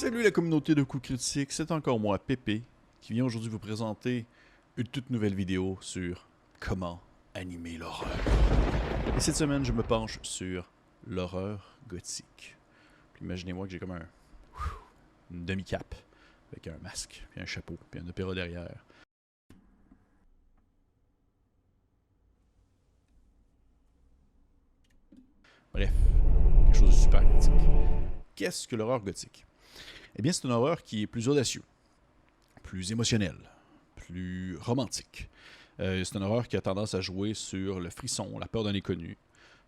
Salut la communauté de coups critiques, c'est encore moi, Pépé, qui vient aujourd'hui vous présenter une toute nouvelle vidéo sur comment animer l'horreur. Et cette semaine, je me penche sur l'horreur gothique. Puis imaginez-moi que j'ai comme une demi-cape, avec un masque, puis un chapeau, puis un opéra derrière. Bref, quelque chose de super gothique. Qu'est-ce que l'horreur gothique? Eh bien, c'est une horreur qui est plus audacieux, plus émotionnelle, plus romantique. C'est une horreur qui a tendance à jouer sur le frisson, la peur de l'inconnu.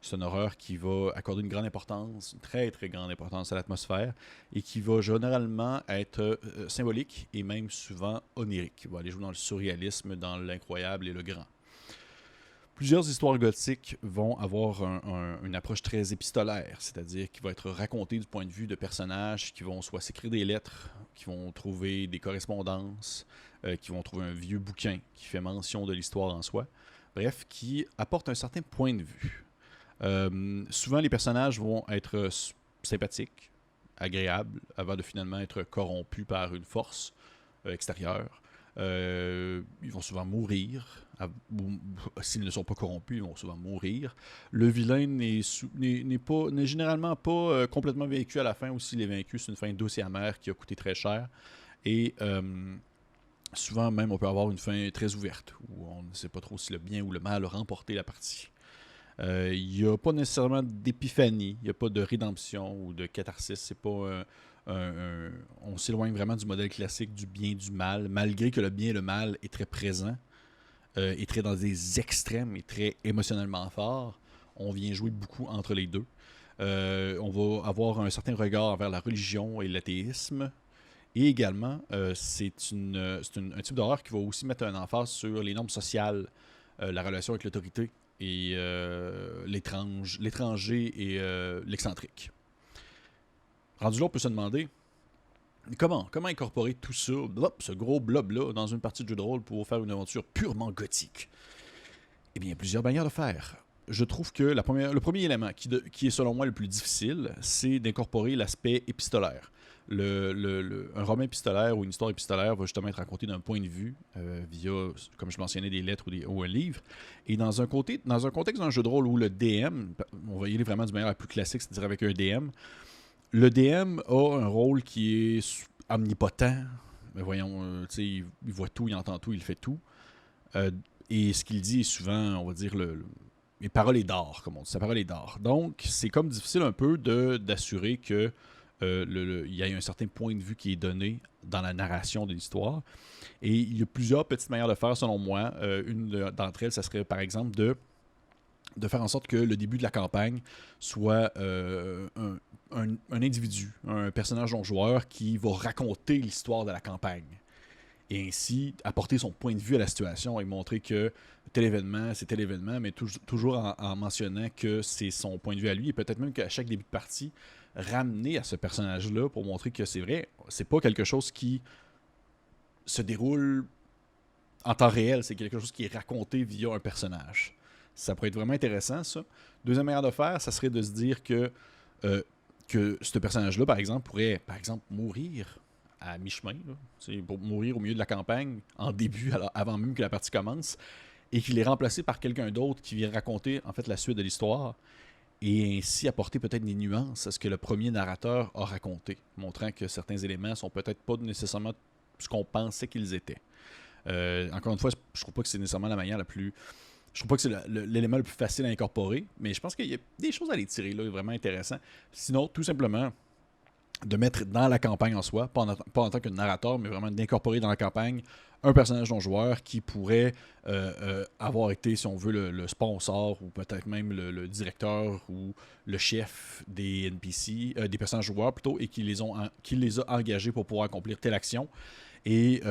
C'est une horreur qui va accorder une grande importance, une très très grande importance à l'atmosphère et qui va généralement être symbolique et même souvent onirique. Qui va aller jouer dans le surréalisme, dans l'incroyable et le grand. Plusieurs histoires gothiques vont avoir une approche très épistolaire, c'est-à-dire qui va être racontée du point de vue de personnages qui vont soit s'écrire des lettres, qui vont trouver des correspondances, qui vont trouver un vieux bouquin qui fait mention de l'histoire en soi, bref, qui apporte un certain point de vue. Souvent, les personnages vont être sympathiques, agréables, avant de finalement être corrompus par une force extérieure. Ils vont souvent mourir. S'ils ne sont pas corrompus, ils vont souvent mourir. Le vilain n'est généralement pas complètement vaincu à la fin, ou s'il est vaincu, c'est une fin douce et amère qui a coûté très cher. Et souvent même, on peut avoir une fin très ouverte, où on ne sait pas trop si le bien ou le mal a remporté la partie. Il n'y a pas nécessairement d'épiphanie, il n'y a pas de rédemption ou de catharsis. C'est pas on s'éloigne vraiment du modèle classique du bien et du mal, malgré que le bien et le mal est très présent, est très dans des extrêmes et très émotionnellement fort. On vient jouer beaucoup entre les deux. On va avoir un certain regard vers la religion et l'athéisme. Et également, c'est un type d'horreur qui va aussi mettre un emphase sur les normes sociales, la relation avec l'autorité et l'étranger et l'excentrique. Rendu là, on peut se demander comment incorporer tout ça, ce gros blob-là, dans une partie de jeu de rôle pour faire une aventure purement gothique. Eh bien, il y a plusieurs manières de faire. Je trouve que le premier élément qui est selon moi le plus difficile, c'est d'incorporer l'aspect épistolaire. Un roman épistolaire ou une histoire épistolaire va justement être raconté d'un point de vue via, comme je mentionnais, des lettres ou un livre. Et dans un contexte d'un jeu de rôle où le DM, on va y aller vraiment du manière la plus classique, c'est-à-dire avec un DM, le DM a un rôle qui est omnipotent. Mais voyons, il voit tout, il entend tout, il fait tout. Et ce qu'il dit est souvent, on va dire, les paroles est d'or, comme on dit. Sa parole est d'or. Donc, c'est comme difficile un peu d'assurer que il y a un certain point de vue qui est donné dans la narration de l'histoire. Et il y a plusieurs petites manières de faire, selon moi. Une d'entre elles, ça serait, par exemple, de faire en sorte que le début de la campagne soit un individu, un personnage non-joueur qui va raconter l'histoire de la campagne. Et ainsi apporter son point de vue à la situation et montrer que tel événement, c'est tel événement, mais toujours en mentionnant que c'est son point de vue à lui. Et peut-être même qu'à chaque début de partie, ramener à ce personnage-là pour montrer que c'est vrai, c'est pas quelque chose qui se déroule en temps réel, c'est quelque chose qui est raconté via un personnage. Ça pourrait être vraiment intéressant, ça. Deuxième manière de faire, ça serait de se dire que ce personnage-là, par exemple, pourrait, par exemple, mourir à mi-chemin, pour mourir au milieu de la campagne, en début, avant même que la partie commence, et qu'il est remplacé par quelqu'un d'autre qui vient raconter, en fait, la suite de l'histoire, et ainsi apporter peut-être des nuances à ce que le premier narrateur a raconté, montrant que certains éléments sont peut-être pas nécessairement ce qu'on pensait qu'ils étaient. Encore une fois, je trouve pas que c'est nécessairement la manière la plus... Je trouve pas que c'est l'élément le plus facile à incorporer, mais je pense qu'il y a des choses à les tirer là, vraiment intéressant. Sinon, tout simplement, de mettre dans la campagne en soi, pas en tant que narrateur, mais vraiment d'incorporer dans la campagne un personnage non-joueur qui pourrait avoir été, si on veut, le sponsor ou peut-être même le directeur ou le chef des NPC, des personnages joueurs plutôt, et qui les a engagés pour pouvoir accomplir telle action et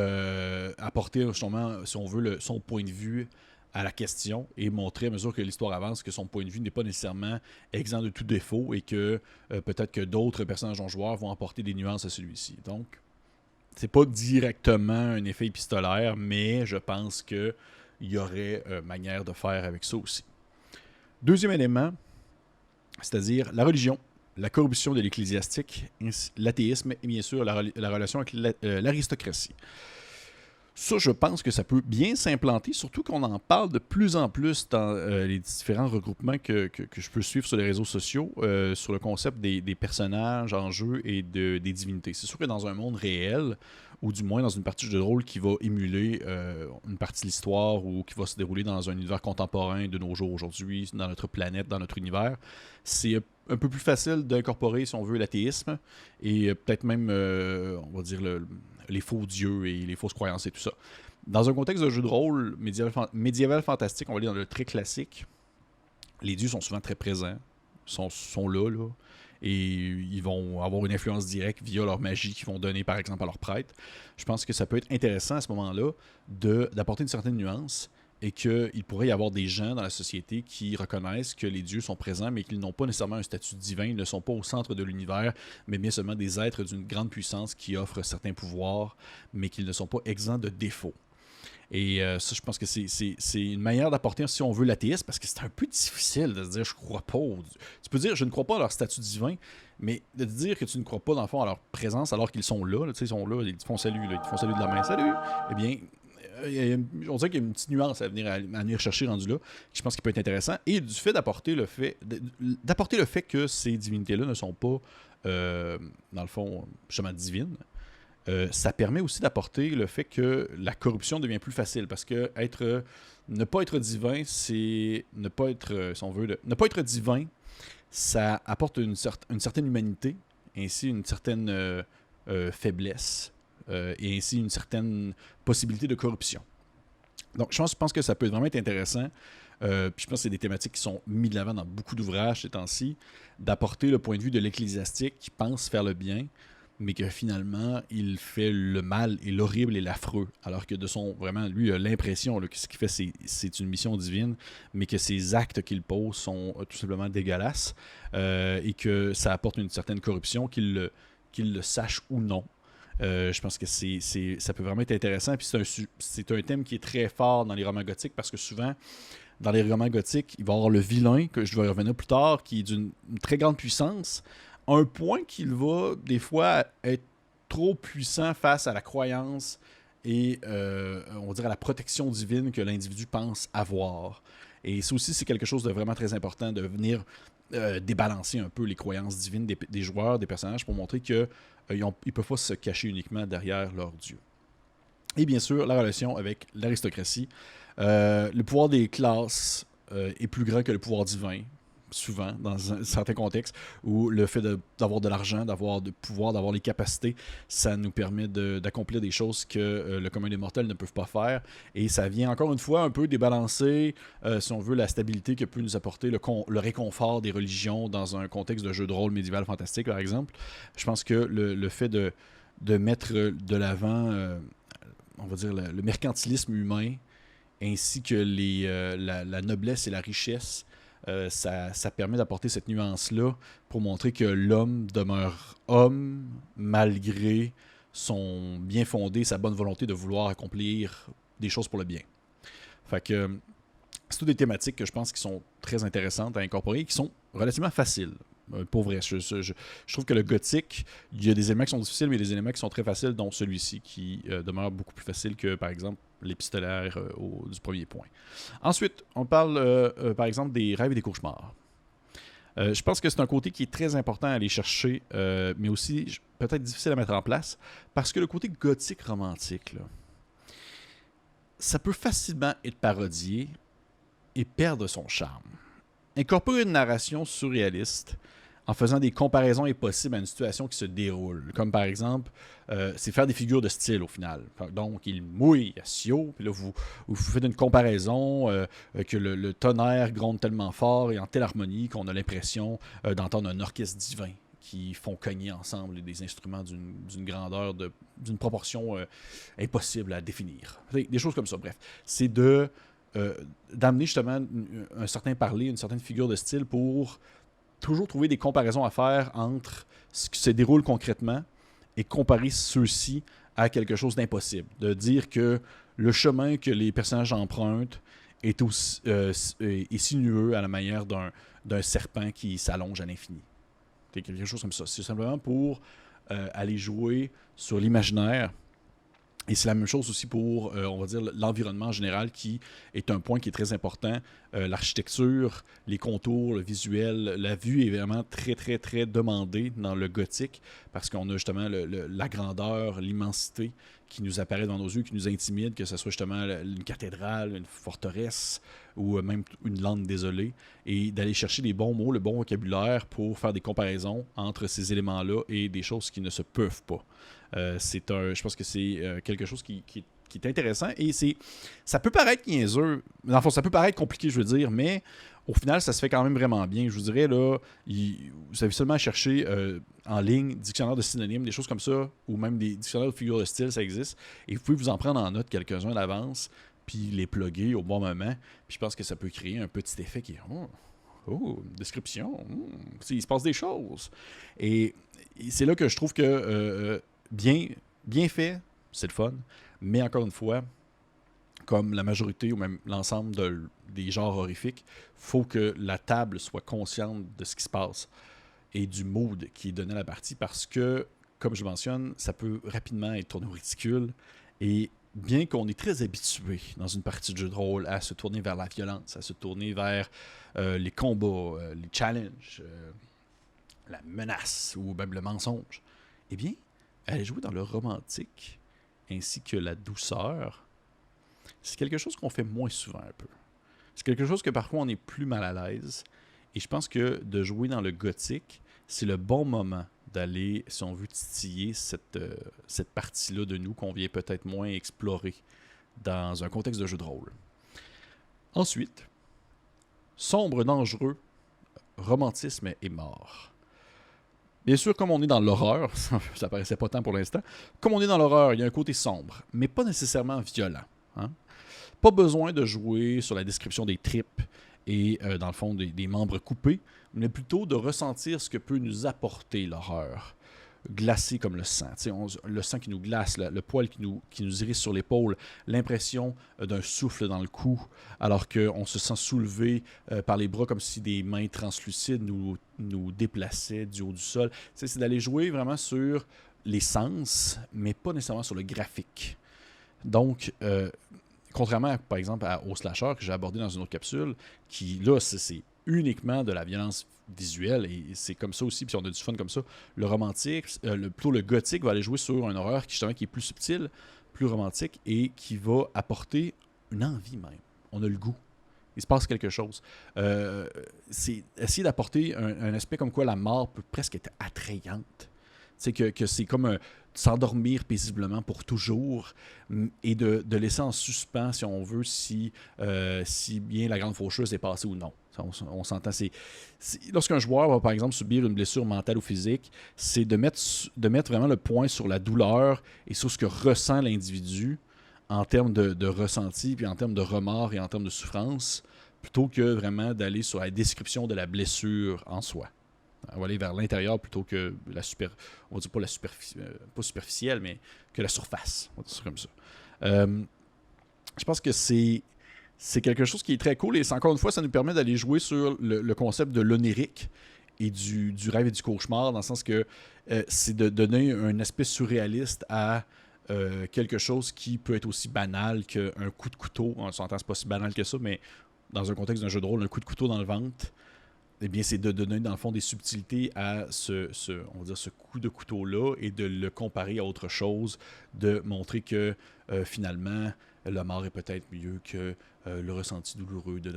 apporter justement, si on veut, son point de vue à la question et montrer à mesure que l'histoire avance que son point de vue n'est pas nécessairement exempt de tout défaut et que peut-être que d'autres personnages non-joueurs vont apporter des nuances à celui-ci. Donc, c'est pas directement un effet épistolaire, mais je pense qu'il y aurait manière de faire avec ça aussi. Deuxième élément, c'est-à-dire la religion. la corruption de l'ecclésiastique, l'athéisme et bien sûr la relation avec l'aristocratie. Ça, je pense que ça peut bien s'implanter, surtout qu'on en parle de plus en plus dans les différents regroupements que je peux suivre sur les réseaux sociaux, sur le concept des personnages en jeu et des divinités. C'est sûr que dans un monde réel, ou du moins dans une partie de jeu de rôle qui va émuler une partie de l'histoire ou qui va se dérouler dans un univers contemporain de nos jours aujourd'hui, dans notre planète, dans notre univers, c'est un peu plus facile d'incorporer, si on veut, l'athéisme et peut-être même, on va dire, les faux dieux et les fausses croyances et tout ça. Dans un contexte de jeu de rôle médiéval fantastique, on va aller dans le très classique, les dieux sont souvent très présents, sont là, et ils vont avoir une influence directe via leur magie qu'ils vont donner, par exemple, à leurs prêtres. Je pense que ça peut être intéressant à ce moment-là d'apporter une certaine nuance et qu'il pourrait y avoir des gens dans la société qui reconnaissent que les dieux sont présents, mais qu'ils n'ont pas nécessairement un statut divin, ils ne sont pas au centre de l'univers, mais bien seulement des êtres d'une grande puissance qui offrent certains pouvoirs, mais qu'ils ne sont pas exempts de défauts. Et ça, je pense que c'est une manière d'apporter, si on veut, l'athéisme, parce que c'est un peu difficile de se dire « je crois pas ». Tu peux dire « je ne crois pas à leur statut divin », mais de te dire que tu ne crois pas, dans le fond, à leur présence alors qu'ils sont là, tu sais, ils sont là, ils te font salut, ils te font salut de la main, salut, eh bien, on dirait qu'il y a une petite nuance à venir chercher rendu là, je pense qu'il peut être intéressant, et du fait d'apporter le fait que ces divinités-là ne sont pas, dans le fond, justement divines. Ça permet aussi d'apporter le fait que la corruption devient plus facile, parce que ne pas être divin, c'est ne pas être, si on veut, ne pas être divin, ça apporte une certaine humanité, ainsi une certaine faiblesse, et ainsi une certaine possibilité de corruption. Donc, je pense que ça peut vraiment être intéressant. Puis je pense que c'est des thématiques qui sont mises de l'avant dans beaucoup d'ouvrages ces temps-ci, d'apporter le point de vue de l'ecclésiastique qui pense faire le bien, mais que finalement, il fait le mal et l'horrible et l'affreux. Alors que vraiment, lui, il a l'impression que ce qu'il fait, c'est une mission divine, mais que ses actes qu'il pose sont tout simplement dégueulasses, et que ça apporte une certaine corruption, qu'il le sache ou non. Je pense que ça peut vraiment être intéressant. Puis c'est un thème qui est très fort dans les romans gothiques, parce que souvent, dans les romans gothiques, il va y avoir le vilain, que je vais revenir plus tard, qui est d'une très grande puissance, à un point qu'il va, des fois, être trop puissant face à la croyance et, on va dire, à la protection divine que l'individu pense avoir. Et ça aussi, c'est quelque chose de vraiment très important, de venir débalancer un peu les croyances divines des joueurs, des personnages, pour montrer qu'ils ne peuvent pas se cacher uniquement derrière leur dieu. Et bien sûr, la relation avec l'aristocratie. Le pouvoir des classes est plus grand que le pouvoir divin, souvent, dans certains contextes, où le fait d'avoir de l'argent, d'avoir du pouvoir, d'avoir les capacités, ça nous permet d'accomplir des choses que le commun des mortels ne peuvent pas faire. Et ça vient encore une fois un peu débalancer, si on veut, la stabilité que peut nous apporter le réconfort des religions dans un contexte de jeu de rôle médiéval fantastique, par exemple. Je pense que le fait de mettre de l'avant, on va dire, le mercantilisme humain, ainsi que la noblesse et la richesse, ça permet d'apporter cette nuance-là pour montrer que l'homme demeure homme malgré son bien fondé, sa bonne volonté de vouloir accomplir des choses pour le bien. Fait que c'est toutes des thématiques que je pense qui sont très intéressantes à incorporer et qui sont relativement faciles. Pour vrai, je trouve que le gothique, il y a des éléments qui sont difficiles, mais il y a des éléments qui sont très faciles, dont celui-ci qui demeure beaucoup plus facile que, par exemple, l'épistolaire du premier point. Ensuite, on parle, par exemple, des rêves et des cauchemars. Je pense que c'est un côté qui est très important à aller chercher, mais aussi peut-être difficile à mettre en place, parce que le côté gothique romantique, là, ça peut facilement être parodié et perdre son charme. Incorporer une narration surréaliste en faisant des comparaisons impossibles à une situation qui se déroule. Comme par exemple, c'est faire des figures de style au final. Donc, il mouille à Sio, puis là, vous faites une comparaison que le tonnerre gronde tellement fort et en telle harmonie qu'on a l'impression d'entendre un orchestre divin qui font cogner ensemble des instruments d'une grandeur, d'une proportion impossible à définir. Des choses comme ça, bref. C'est d'amener justement un certain parler, une certaine figure de style pour toujours trouver des comparaisons à faire entre ce qui se déroule concrètement et comparer ceux-ci à quelque chose d'impossible. De dire que le chemin que les personnages empruntent est sinueux à la manière d'un serpent qui s'allonge à l'infini. Quelque chose comme ça. C'est simplement pour aller jouer sur l'imaginaire. Et c'est la même chose aussi pour, on va dire, l'environnement général qui est un point qui est très important. L'architecture, les contours, le visuel, la vue est vraiment très, très, très demandée dans le gothique parce qu'on a justement la grandeur, l'immensité qui nous apparaît dans nos yeux, qui nous intimide, que ce soit justement une cathédrale, une forteresse ou même une lande désolée. Et d'aller chercher les bons mots, le bon vocabulaire pour faire des comparaisons entre ces éléments-là et des choses qui ne se peuvent pas. Je pense que c'est quelque chose qui est intéressant et ça peut paraître niaiseux, dans le fond, ça peut paraître compliqué, je veux dire, mais au final, ça se fait quand même vraiment bien. Je vous dirais, là, vous avez seulement à chercher en ligne, dictionnaire de synonymes, des choses comme ça, ou même des dictionnaires de figures de style, ça existe, et vous pouvez vous en prendre en note quelques-uns d'avance, puis les plugger au bon moment, puis je pense que ça peut créer un petit effet qui est description, il se passe des choses. Et c'est là que je trouve que bien fait, c'est le fun, mais encore une fois, comme la majorité ou même l'ensemble des genres horrifiques, faut que la table soit consciente de ce qui se passe et du mood qui est donné à la partie parce que, comme je mentionne, ça peut rapidement être tourné au ridicule et bien qu'on est très habitué dans une partie de jeu de rôle à se tourner vers la violence, à se tourner vers les combats, les challenges, la menace ou même le mensonge, eh bien, aller jouer dans le romantique ainsi que la douceur, c'est quelque chose qu'on fait moins souvent un peu. C'est quelque chose que parfois on est plus mal à l'aise. Et je pense que de jouer dans le gothique, c'est le bon moment d'aller, si on veut, titiller cette partie-là de nous qu'on vient peut-être moins explorer dans un contexte de jeu de rôle. Ensuite, sombre, dangereux, romantisme et mort. Bien sûr, comme on est dans l'horreur, ça paraissait pas tant pour l'instant, comme on est dans l'horreur, il y a un côté sombre, mais pas nécessairement violent. Hein? Pas besoin de jouer sur la description des tripes et, dans le fond, des membres coupés, mais plutôt de ressentir ce que peut nous apporter l'horreur. Glacé comme le sang. Le sang qui nous glace, le poil qui nous irrisse sur l'épaule, l'impression d'un souffle dans le cou, alors qu'on se sent soulevé par les bras comme si des mains translucides nous déplaçaient du haut du sol. C'est d'aller jouer vraiment sur les sens, mais pas nécessairement sur le graphique. Donc, contrairement, par exemple, au slasher que j'ai abordé dans une autre capsule, qui, là, c'est uniquement de la violence visuelle, et c'est comme ça aussi, puis on a du fun comme ça. Le romantique, plutôt le gothique va aller jouer sur un horreur qui est plus subtil, plus romantique, et qui va apporter une envie même. On a le goût. Il se passe quelque chose. C'est essayer d'apporter un aspect comme quoi la mort peut presque être attrayante. C'est que c'est comme s'endormir paisiblement pour toujours et de laisser en suspens, si on veut, si bien la grande faucheuse est passée ou non. On s'entend. Lorsqu'un joueur va, par exemple, subir une blessure mentale ou physique, c'est de mettre vraiment le point sur la douleur et sur ce que ressent l'individu en termes de ressenti, puis en termes de remords et en termes de souffrance, plutôt que vraiment d'aller sur la description de la blessure en soi. On va aller vers l'intérieur plutôt que on va dire pas pas superficielle, mais que la surface. On va dire ça comme ça. Je pense que c'est quelque chose qui est très cool et encore une fois, ça nous permet d'aller jouer sur le concept de l'onirique et du rêve et du cauchemar, dans le sens que c'est de donner un aspect surréaliste à quelque chose qui peut être aussi banal qu'un coup de couteau. On s'entend, c'est pas si banal que ça, mais dans un contexte d'un jeu de rôle, un coup de couteau dans le ventre, eh bien, c'est de donner, dans le fond, des subtilités à on va dire, ce coup de couteau-là et de le comparer à autre chose, de montrer que, finalement, la mort est peut-être mieux que le ressenti douloureux de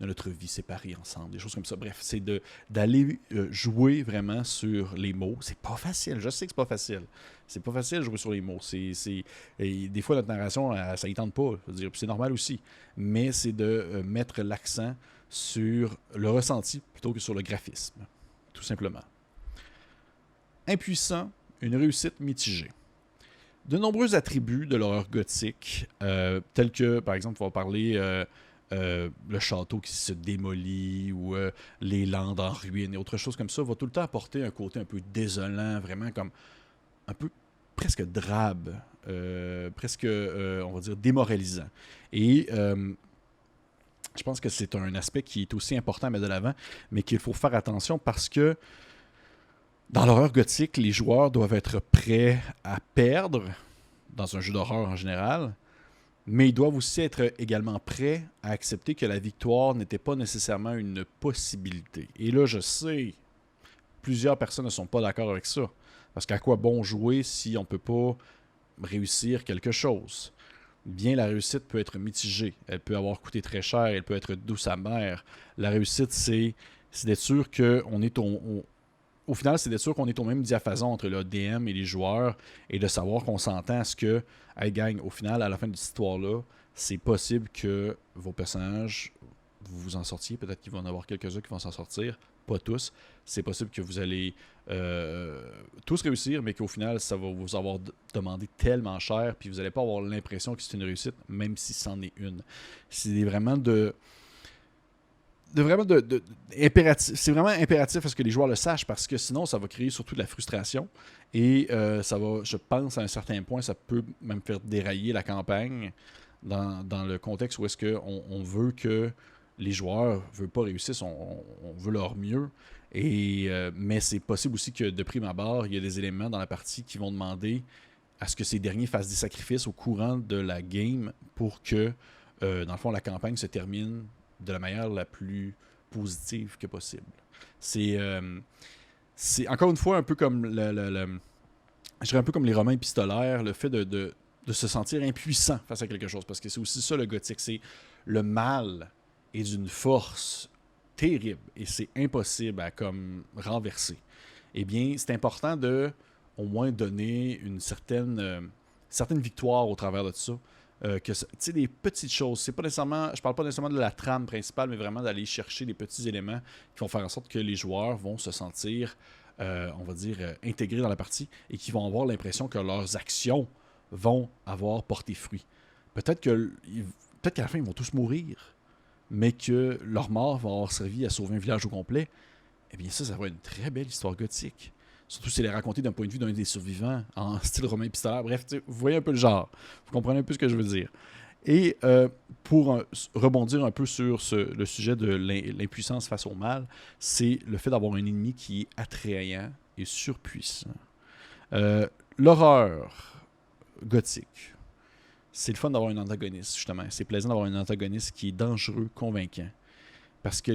notre vie séparée ensemble, des choses comme ça. Bref, c'est d'aller jouer vraiment sur les mots. C'est pas facile, je sais que c'est pas facile. C'est pas facile de jouer sur les mots. Et des fois, notre narration, ça y tente pas. Je veux dire, c'est normal aussi. Mais c'est de mettre l'accent sur le ressenti plutôt que sur le graphisme, tout simplement. Impuissant, une réussite mitigée. De nombreux attributs de l'horreur gothique, tels que, par exemple, on va parler le château qui se démolit ou les landes en ruine et autre chose comme ça, va tout le temps apporter un côté un peu désolant, vraiment comme un peu presque drabe, presque, on va dire, démoralisant. Et je pense que c'est un aspect qui est aussi important à mettre de l'avant, mais qu'il faut faire attention parce que Dans l'horreur gothique, les joueurs doivent être prêts à perdre, dans un jeu d'horreur en général, mais ils doivent aussi être également prêts à accepter que la victoire n'était pas nécessairement une possibilité. Et là, je sais, plusieurs personnes ne sont pas d'accord avec ça. Parce qu'à quoi bon jouer si on ne peut pas réussir quelque chose? Bien, la réussite peut être mitigée. Elle peut avoir coûté très cher, elle peut être douce amère. La réussite, c'est d'être sûr qu'on est au final, c'est d'être sûr qu'on est au même diapason entre le DM et les joueurs et de savoir qu'on s'entend à ce que, hey gang, au final, à la fin de cette histoire-là, c'est possible que vos personnages, vous vous en sortiez. Peut-être qu'il va en avoir quelques-uns qui vont s'en sortir. Pas tous. C'est possible que vous allez tous réussir, mais qu'au final, ça va vous avoir demandé tellement cher, puis vous n'allez pas avoir l'impression que c'est une réussite, même si c'en est une. C'est vraiment impératif. C'est vraiment impératif à ce que les joueurs le sachent parce que sinon, ça va créer surtout de la frustration et ça va, je pense, à un certain point, ça peut même faire dérailler la campagne dans le contexte où est-ce qu'on veut que les joueurs ne veulent pas réussir, on veut leur mieux. Mais c'est possible aussi que de prime abord, il y a des éléments dans la partie qui vont demander à ce que ces derniers fassent des sacrifices au courant de la game pour que, dans le fond, la campagne se termine de la manière la plus positive que possible. C'est encore une fois un peu comme je dirais un peu comme les romans épistolaires, le fait de se sentir impuissant face à quelque chose, parce que c'est aussi ça le gothique, c'est le mal est d'une force terrible et c'est impossible à comme renverser. Eh bien, c'est important de au moins donner une certaine victoire au travers de ça. Tu sais, des petites choses. C'est pas nécessairement, je parle pas nécessairement de la trame principale, mais vraiment d'aller chercher des petits éléments qui vont faire en sorte que les joueurs vont se sentir, on va dire, intégrés dans la partie et qui vont avoir l'impression que leurs actions vont avoir porté fruit. Peut-être que peut-être qu'à la fin, ils vont tous mourir, mais que leur mort va avoir servi à sauver un village au complet. Eh bien, ça va être une très belle histoire gothique. Surtout si elle est racontée d'un point de vue d'un des survivants, en style romain épistolaire. Bref, vous voyez un peu le genre. Vous comprenez un peu ce que je veux dire. Et pour rebondir un peu sur le sujet de l'impuissance face au mal, c'est le fait d'avoir un ennemi qui est attrayant et surpuissant. L'horreur gothique, c'est le fun d'avoir un antagoniste, justement. C'est plaisant d'avoir un antagoniste qui est dangereux, convaincant. Parce que,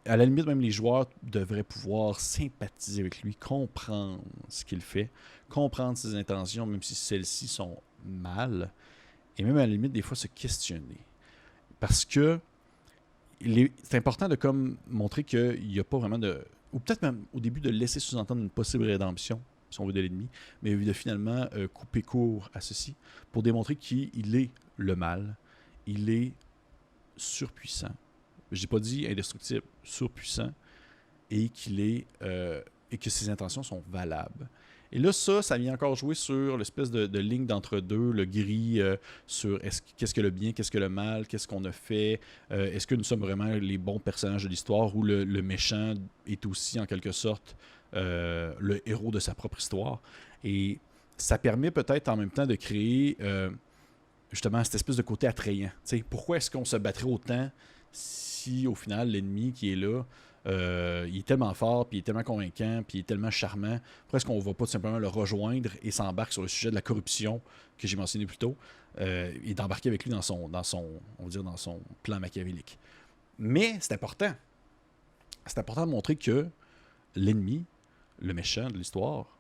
à la limite, même les joueurs devraient pouvoir sympathiser avec lui, comprendre ce qu'il fait, comprendre ses intentions, même si celles-ci sont mal, et même à la limite, des fois, se questionner. Parce que c'est important de comme montrer qu'il n'y a pas vraiment de... Ou peut-être même au début de laisser sous-entendre une possible rédemption, si on veut, de l'ennemi, mais de finalement couper court à ceci pour démontrer qu'il est le mal, il est surpuissant. Je n'ai pas dit indestructible, surpuissant, et et que ses intentions sont valables. Et là, ça vient encore jouer sur l'espèce de ligne d'entre-deux, le gris, sur qu'est-ce que le bien, qu'est-ce que le mal, qu'est-ce qu'on a fait, est-ce que nous sommes vraiment les bons personnages de l'histoire, ou le méchant est aussi, en quelque sorte, le héros de sa propre histoire. Et ça permet peut-être en même temps de créer justement cette espèce de côté attrayant. T'sais, pourquoi est-ce qu'on se battrait autant si au final l'ennemi qui est là, il est tellement fort, puis il est tellement convaincant, puis il est tellement charmant, pourquoi est-ce qu'on ne va pas tout simplement le rejoindre et s'embarque sur le sujet de la corruption que j'ai mentionné plus tôt, et d'embarquer avec lui dans son plan machiavélique. Mais c'est important. C'est important de montrer que l'ennemi, le méchant de l'histoire,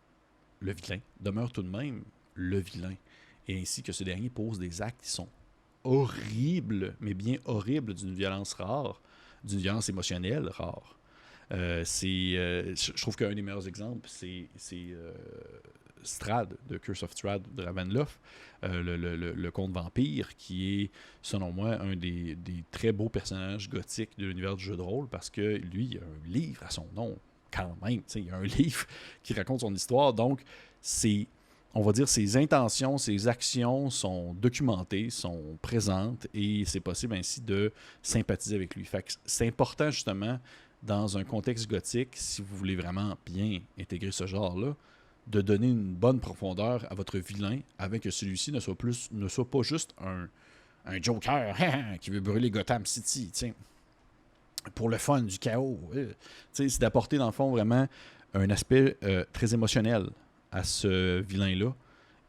le vilain, demeure tout de même le vilain. Et ainsi que ce dernier pose des actes qui sont horribles, mais bien horribles, d'une violence rare, d'une violence émotionnelle rare. Je trouve qu'un des meilleurs exemples, c'est Strahd, de Curse of Strahd de Ravenloft, le conte vampire, qui est, selon moi, un des très beaux personnages gothiques de l'univers du jeu de rôle, parce que lui, il a un livre à son nom, quand même. Il y a un livre qui raconte son histoire, donc on va dire, ses intentions, ses actions sont documentées, sont présentes, et c'est possible ainsi de sympathiser avec lui. Fait que c'est important, justement, dans un contexte gothique, si vous voulez vraiment bien intégrer ce genre-là, de donner une bonne profondeur à votre vilain, avec que celui-ci ne soit pas juste un Joker qui veut brûler Gotham City, pour le fun, du chaos. C'est d'apporter, dans le fond, vraiment un aspect très émotionnel à ce vilain-là,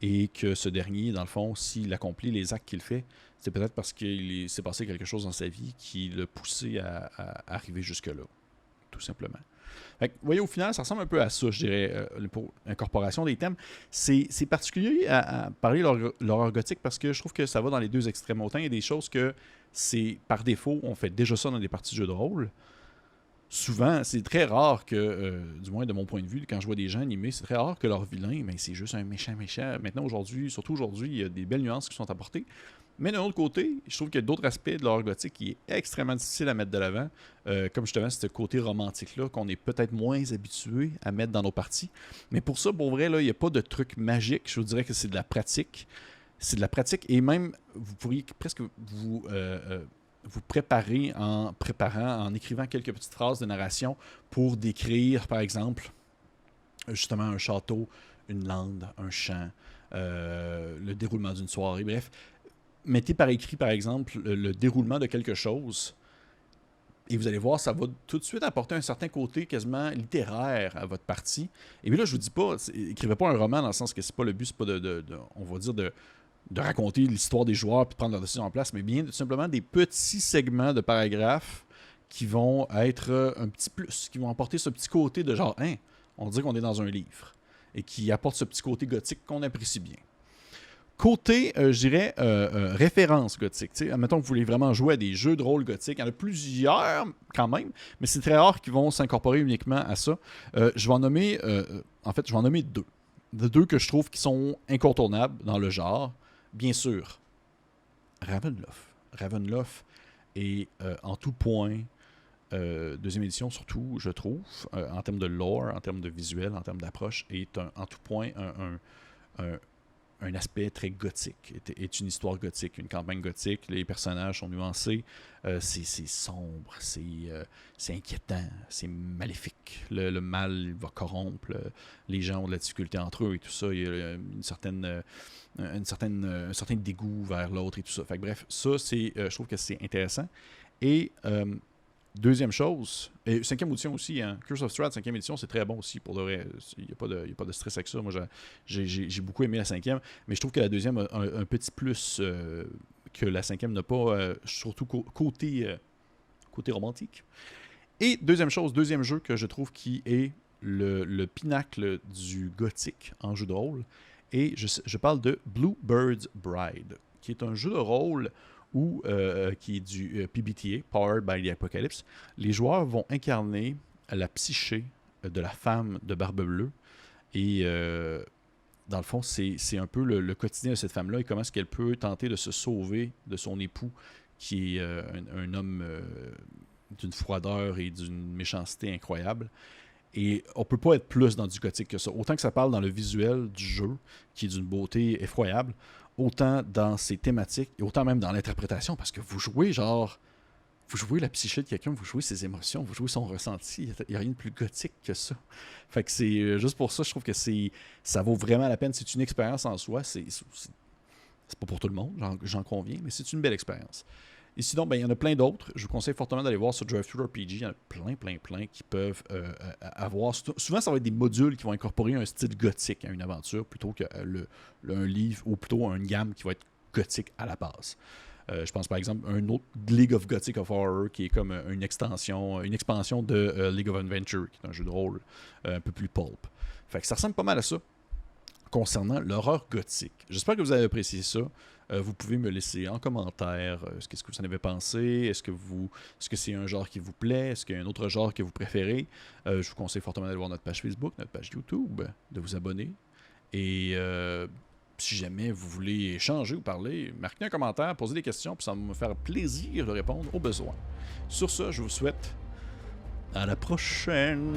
et que ce dernier, dans le fond, s'il accomplit les actes qu'il fait, c'est peut-être parce qu'il s'est passé quelque chose dans sa vie qui l'a poussé à arriver jusque-là, tout simplement. Fait que, vous voyez, au final, ça ressemble un peu à ça, je dirais, pour l'incorporation des thèmes. C'est particulier à parler l'horreur gothique parce que je trouve que ça va dans les deux extrêmes. Autant il y a des choses que c'est par défaut, on fait déjà ça dans des parties de jeux de rôle. Souvent, c'est très rare que, du moins de mon point de vue, quand je vois des gens animés, c'est très rare que leur vilain, mais c'est juste un méchant. Maintenant, surtout aujourd'hui, il y a des belles nuances qui sont apportées. Mais d'un autre côté, je trouve qu'il y a d'autres aspects de l'horreur gothique qui est extrêmement difficile à mettre de l'avant. Comme justement, ce côté romantique-là qu'on est peut-être moins habitué à mettre dans nos parties. Mais pour ça, pour vrai, là, il n'y a pas de truc magique. Je vous dirais que c'est de la pratique. C'est de la pratique et même, vous pourriez presque vous préparer en écrivant quelques petites phrases de narration pour décrire, par exemple, justement un château, une lande, un champ, le déroulement d'une soirée, bref. Mettez par écrit, par exemple, le déroulement de quelque chose et vous allez voir, ça va tout de suite apporter un certain côté quasiment littéraire à votre partie. Et puis là, je vous dis pas, écrivez pas un roman dans le sens que c'est pas le but, c'est pas on va dire de raconter l'histoire des joueurs puis de prendre leur décision en place, mais bien tout simplement des petits segments de paragraphes qui vont être un petit plus, qui vont apporter ce petit côté de genre, hein, on dirait qu'on est dans un livre, et qui apporte ce petit côté gothique qu'on apprécie bien. Côté, je dirais, référence gothique. Admettons que vous voulez vraiment jouer à des jeux de rôle gothiques. Il y en a plusieurs quand même, mais c'est très rare qu'ils vont s'incorporer uniquement à ça. Je vais en nommer deux. Deux que je trouve qui sont incontournables dans le genre. Bien sûr, Ravenloft. Ravenloft est en tout point, deuxième édition surtout, je trouve, en termes de lore, en termes de visuel, en termes d'approche, est en tout point un aspect très gothique, est une histoire gothique, une campagne gothique. Les personnages sont nuancés, c'est sombre, c'est inquiétant, c'est maléfique. Le mal va corrompre, les gens ont de la difficulté entre eux et tout ça. Il y a un certain dégoût vers l'autre et tout ça. Fait que, bref, ça, je trouve que c'est intéressant. Et deuxième chose, et cinquième édition aussi, hein, Curse of Strahd, cinquième édition, c'est très bon aussi, pour de vrai. Il n'y a pas de stress avec ça. Moi, j'ai beaucoup aimé la cinquième, mais je trouve que la deuxième a un petit plus que la cinquième n'a pas, surtout côté romantique. Et deuxième jeu que je trouve qui est le pinacle du gothique en jeu de rôle, et je parle de Bluebird's Bride, qui est un jeu de rôle qui est du PBTA, Powered by the Apocalypse. Les joueurs vont incarner la psyché de la femme de Barbe Bleue. Et dans le fond, c'est un peu le quotidien de cette femme-là et comment est-ce qu'elle peut tenter de se sauver de son époux, qui est un homme d'une froideur et d'une méchanceté incroyable. Et on peut pas être plus dans du gothique que ça. Autant que ça parle dans le visuel du jeu, qui est d'une beauté effroyable, autant dans ses thématiques, et autant même dans l'interprétation, parce que vous jouez la psyché de quelqu'un, vous jouez ses émotions, vous jouez son ressenti, il n'y a rien de plus gothique que ça. Fait que c'est juste pour ça, je trouve que ça vaut vraiment la peine, c'est une expérience en soi, c'est pas pour tout le monde, j'en conviens, mais c'est une belle expérience. Et sinon, il y en a plein d'autres. Je vous conseille fortement d'aller voir sur DriveThru-RPG. Il y en a plein qui peuvent avoir. Souvent, ça va être des modules qui vont incorporer un style gothique à une aventure plutôt qu'un livre ou plutôt une gamme qui va être gothique à la base. Je pense par exemple à un autre League of Gothic of Horror qui est comme une expansion de League of Adventure, qui est un jeu de rôle un peu plus pulp. Fait que ça ressemble pas mal à ça concernant l'horreur gothique. J'espère que vous avez apprécié ça. Vous pouvez me laisser en commentaire ce que vous en avez pensé. Est-ce que c'est un genre qui vous plaît? Est-ce qu'il y a un autre genre que vous préférez? Je vous conseille fortement d'aller voir notre page Facebook, notre page YouTube, de vous abonner. Et si jamais vous voulez échanger ou parler, marquez un commentaire, posez des questions, puis ça va me faire plaisir de répondre aux besoins. Sur ce, je vous souhaite à la prochaine.